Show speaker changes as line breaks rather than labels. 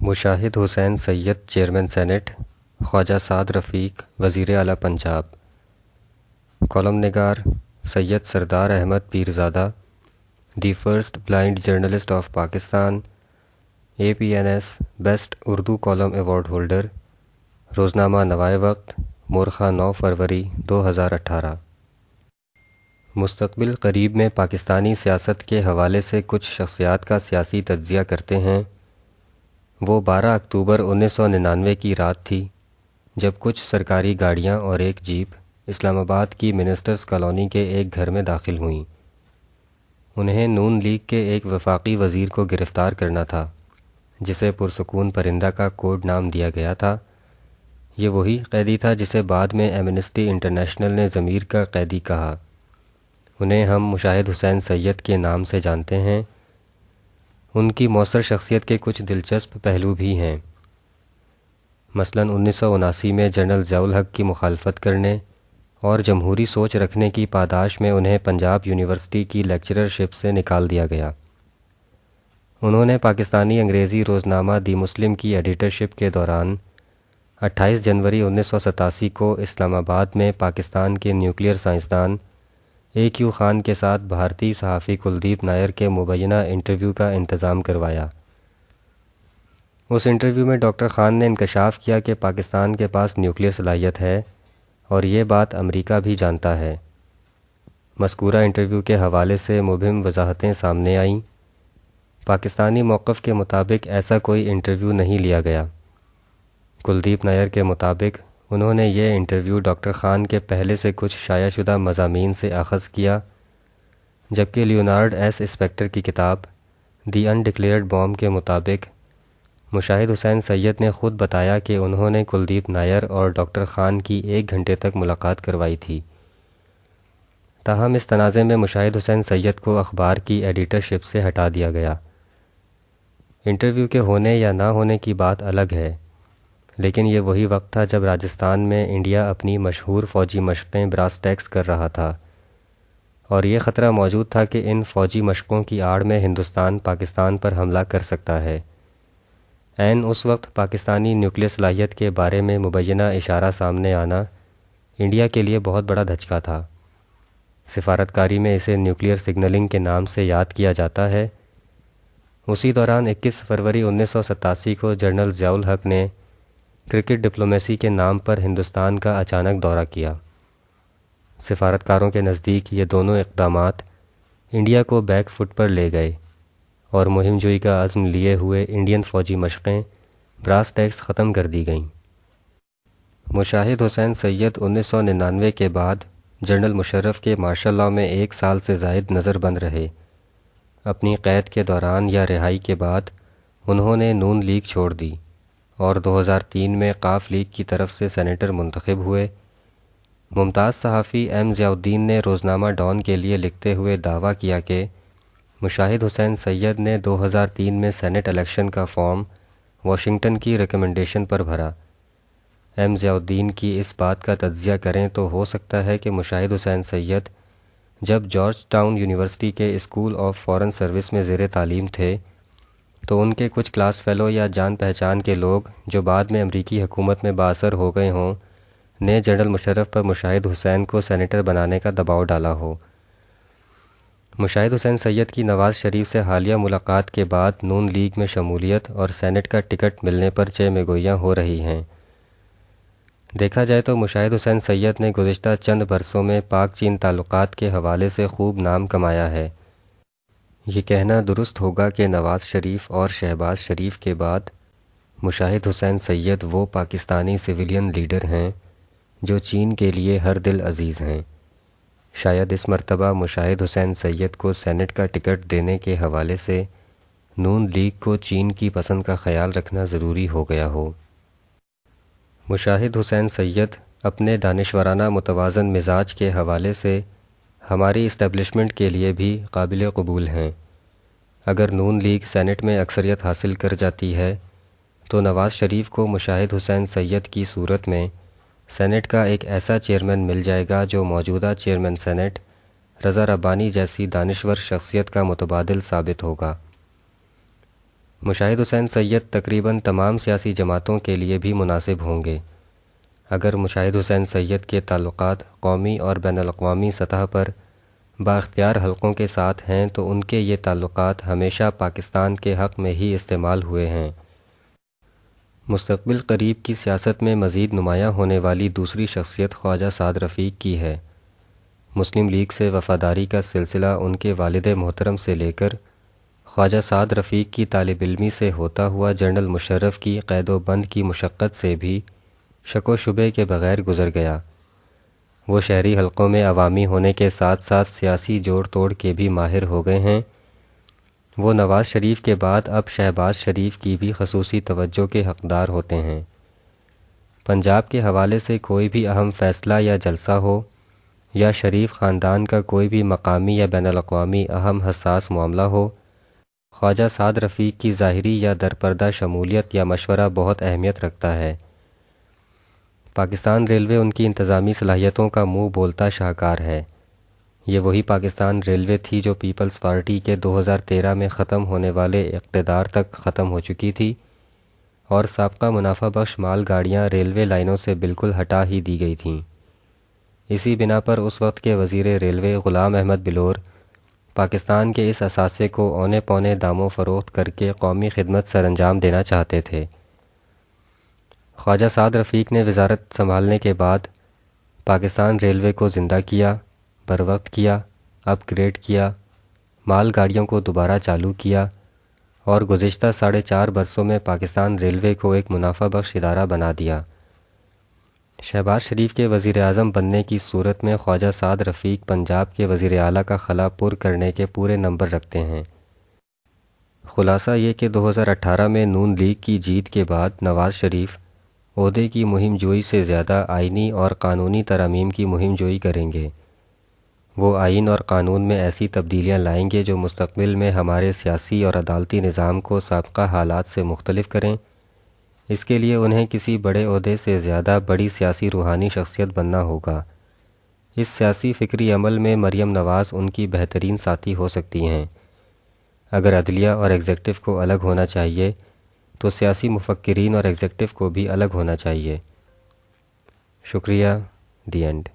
مشاہد حسین سید chairman senate, Khawaja Saad رفیق وزیر اعلیٰ Punjab. Column نگار Syed Sardar Ahmad Pirzada, the first blind journalist of Pakistan, APNS best Urdu column award holder, روزنامہ نوائے وقت، مورخہ 9 فروری 2018۔ مستقبل قریب میں پاکستانی سیاست کے حوالے سے کچھ شخصیات کا سیاسی تجزیہ کرتے ہیں۔ وہ 12 اکتوبر 1999 کی رات تھی جب کچھ سرکاری گاڑیاں اور ایک جیپ اسلام آباد کی منسٹرز کالونی کے ایک گھر میں داخل ہوئیں۔ انہیں نون لیگ کے ایک وفاقی وزیر کو گرفتار کرنا تھا، جسے پرسکون پرندہ کا کوڈ نام دیا گیا تھا۔ یہ وہی قیدی تھا جسے بعد میں ایمنسٹی انٹرنیشنل نے ضمیر کا قیدی کہا۔ انہیں ہم مشاہد حسین سید کے نام سے جانتے ہیں۔ ان کی مؤثر شخصیت کے کچھ دلچسپ پہلو بھی ہیں۔ مثلاً 1979 میں جنرل ضیاء الحق کی مخالفت کرنے اور جمہوری سوچ رکھنے کی پاداش میں انہیں پنجاب یونیورسٹی کی لیکچررشپ سے نکال دیا گیا۔ انہوں نے پاکستانی انگریزی روزنامہ دی مسلم کی ایڈیٹرشپ کے دوران 28 جنوری 1987 کو اسلام آباد میں پاکستان کے نیوکلیئر سائنسدان AQ خان کے ساتھ بھارتی صحافی کلدیپ نائر کے مبینہ انٹرویو کا انتظام کروایا۔ اس انٹرویو میں ڈاکٹر خان نے انکشاف کیا کہ پاکستان کے پاس نیوکلیئر صلاحیت ہے اور یہ بات امریکہ بھی جانتا ہے۔ مذکورہ انٹرویو کے حوالے سے مبہم وضاحتیں سامنے آئیں۔ پاکستانی موقف کے مطابق ایسا کوئی انٹرویو نہیں لیا گیا۔ کلدیپ نائر کے مطابق انہوں نے یہ انٹرویو ڈاکٹر خان کے پہلے سے کچھ شائع شدہ مضامین سے اخذ کیا، جبکہ لیونارڈ ایس اسپیکٹر کی کتاب دی انڈکلیئرڈ بوم کے مطابق مشاہد حسین سید نے خود بتایا کہ انہوں نے کلدیپ نائر اور ڈاکٹر خان کی 1 گھنٹے تک ملاقات کروائی تھی۔ تاہم اس تنازع میں مشاہد حسین سید کو اخبار کی ایڈیٹرشپ سے ہٹا دیا گیا۔ انٹرویو کے ہونے یا نہ ہونے کی بات الگ ہے، لیکن یہ وہی وقت تھا جب راجستھان میں انڈیا اپنی مشہور فوجی مشقیں براس ٹیکس کر رہا تھا، اور یہ خطرہ موجود تھا کہ ان فوجی مشقوں کی آڑ میں ہندوستان پاکستان پر حملہ کر سکتا ہے۔ عین اس وقت پاکستانی نیوکلیئر صلاحیت کے بارے میں مبینہ اشارہ سامنے آنا انڈیا کے لیے بہت بڑا دھچکا تھا۔ سفارتکاری میں اسے نیوکلیئر سگنلنگ کے نام سے یاد کیا جاتا ہے۔ اسی دوران 21 فروری 1987 کو جنرل ضیاء الحق نے کرکٹ ڈپلومیسی کے نام پر ہندوستان کا اچانک دورہ کیا۔ سفارتکاروں کے نزدیک یہ دونوں اقدامات انڈیا کو بیک فٹ پر لے گئے اور مہم جوئی کا عزم لیے ہوئے انڈین فوجی مشقیں براس ٹیکس ختم کر دی گئیں۔ مشاہد حسین سید 1999 کے بعد جنرل مشرف کے مارشل لاء میں 1 سال سے زائد نظر بند رہے۔ اپنی قید کے دوران یا رہائی کے بعد انہوں نے نون لیگ چھوڑ دی اور 2003 میں ق لیگ کی طرف سے سینیٹر منتخب ہوئے۔ ممتاز صحافی M ضیاء الدین نے روزنامہ ڈان کے لیے لکھتے ہوئے دعویٰ کیا کہ مشاہد حسین سید نے 2003 میں سینٹ الیکشن کا فارم واشنگٹن کی ریکمنڈیشن پر بھرا۔ M ضیاء الدین کی اس بات کا تجزیہ کریں تو ہو سکتا ہے کہ مشاہد حسین سید جب جارج ٹاؤن یونیورسٹی کے اسکول آف فارن سروس میں زیر تعلیم تھے تو ان کے کچھ کلاس فیلو یا جان پہچان کے لوگ جو بعد میں امریکی حکومت میں بااثر ہو گئے ہوں نے جنرل مشرف پر مشاہد حسین کو سینیٹر بنانے کا دباؤ ڈالا ہو۔ مشاہد حسین سید کی نواز شریف سے حالیہ ملاقات کے بعد نون لیگ میں شمولیت اور سینٹ کا ٹکٹ ملنے پر چہ میگوئیاں ہو رہی ہیں۔ دیکھا جائے تو مشاہد حسین سید نے گزشتہ چند برسوں میں پاک چین تعلقات کے حوالے سے خوب نام کمایا ہے۔ یہ کہنا درست ہوگا کہ نواز شریف اور شہباز شریف کے بعد مشاہد حسین سید وہ پاکستانی سویلین لیڈر ہیں جو چین کے لیے ہر دل عزیز ہیں۔ شاید اس مرتبہ مشاہد حسین سید کو سینٹ کا ٹکٹ دینے کے حوالے سے نون لیگ کو چین کی پسند کا خیال رکھنا ضروری ہو گیا ہو۔ مشاہد حسین سید اپنے دانشورانہ متوازن مزاج کے حوالے سے ہماری اسٹیبلشمنٹ کے لیے بھی قابل قبول ہیں۔ اگر نون لیگ سینٹ میں اکثریت حاصل کر جاتی ہے تو نواز شریف کو مشاہد حسین سید کی صورت میں سینٹ کا ایک ایسا چیئرمین مل جائے گا جو موجودہ چیئرمین سینٹ رضا ربانی جیسی دانشور شخصیت کا متبادل ثابت ہوگا۔ مشاہد حسین سید تقریباً تمام سیاسی جماعتوں کے لیے بھی مناسب ہوں گے۔ اگر مشاہد حسین سید کے تعلقات قومی اور بین الاقوامی سطح پر بااختیار حلقوں کے ساتھ ہیں تو ان کے یہ تعلقات ہمیشہ پاکستان کے حق میں ہی استعمال ہوئے ہیں۔ مستقبل قریب کی سیاست میں مزید نمایاں ہونے والی دوسری شخصیت خواجہ سعد رفیق کی ہے۔ مسلم لیگ سے وفاداری کا سلسلہ ان کے والد محترم سے لے کر خواجہ سعد رفیق کی طالب علمی سے ہوتا ہوا جنرل مشرف کی قید و بند کی مشقت سے بھی شک و شبے کے بغیر گزر گیا۔ وہ شہری حلقوں میں عوامی ہونے کے ساتھ ساتھ سیاسی جوڑ توڑ کے بھی ماہر ہو گئے ہیں۔ وہ نواز شریف کے بعد اب شہباز شریف کی بھی خصوصی توجہ کے حقدار ہوتے ہیں۔ پنجاب کے حوالے سے کوئی بھی اہم فیصلہ یا جلسہ ہو یا شریف خاندان کا کوئی بھی مقامی یا بین الاقوامی اہم حساس معاملہ ہو، خواجہ سعد رفیق کی ظاہری یا درپردہ شمولیت یا مشورہ بہت اہمیت رکھتا ہے۔ پاکستان ریلوے ان کی انتظامی صلاحیتوں کا منہ بولتا شاہکار ہے۔ یہ وہی پاکستان ریلوے تھی جو پیپلز پارٹی کے 2013 میں ختم ہونے والے اقتدار تک ختم ہو چکی تھی اور سابقہ منافع بخش مال گاڑیاں ریلوے لائنوں سے بالکل ہٹا ہی دی گئی تھیں۔ اسی بنا پر اس وقت کے وزیر ریلوے غلام احمد بلور پاکستان کے اس اثاثے کو اونے پونے داموں فروخت کر کے قومی خدمت سر انجام دینا چاہتے تھے۔ خواجہ سعد رفیق نے وزارت سنبھالنے کے بعد پاکستان ریلوے کو زندہ کیا، بروقت کیا، اپ گریڈ کیا، مال گاڑیوں کو دوبارہ چالو کیا اور گزشتہ 4.5 برسوں میں پاکستان ریلوے کو ایک منافع بخش ادارہ بنا دیا۔ شہباز شریف کے وزیر اعظم بننے کی صورت میں خواجہ سعد رفیق پنجاب کے وزیر اعلیٰ کا خلا پر کرنے کے پورے نمبر رکھتے ہیں۔ خلاصہ یہ کہ 2018 میں نون لیگ کی جیت کے بعد نواز شریف عہدے کی مہم جوئی سے زیادہ آئینی اور قانونی ترامیم کی مہم جوئی کریں گے۔ وہ آئین اور قانون میں ایسی تبدیلیاں لائیں گے جو مستقبل میں ہمارے سیاسی اور عدالتی نظام کو سابقہ حالات سے مختلف کریں۔ اس کے لیے انہیں کسی بڑے عہدے سے زیادہ بڑی سیاسی روحانی شخصیت بننا ہوگا۔ اس سیاسی فکری عمل میں مریم نواز ان کی بہترین ساتھی ہو سکتی ہیں۔ اگر عدلیہ اور ایگزیکٹو کو الگ ہونا چاہیے تو سیاسی مفکرین اور ایگزیکٹو کو بھی الگ ہونا چاہیے۔ شکریہ۔ The end.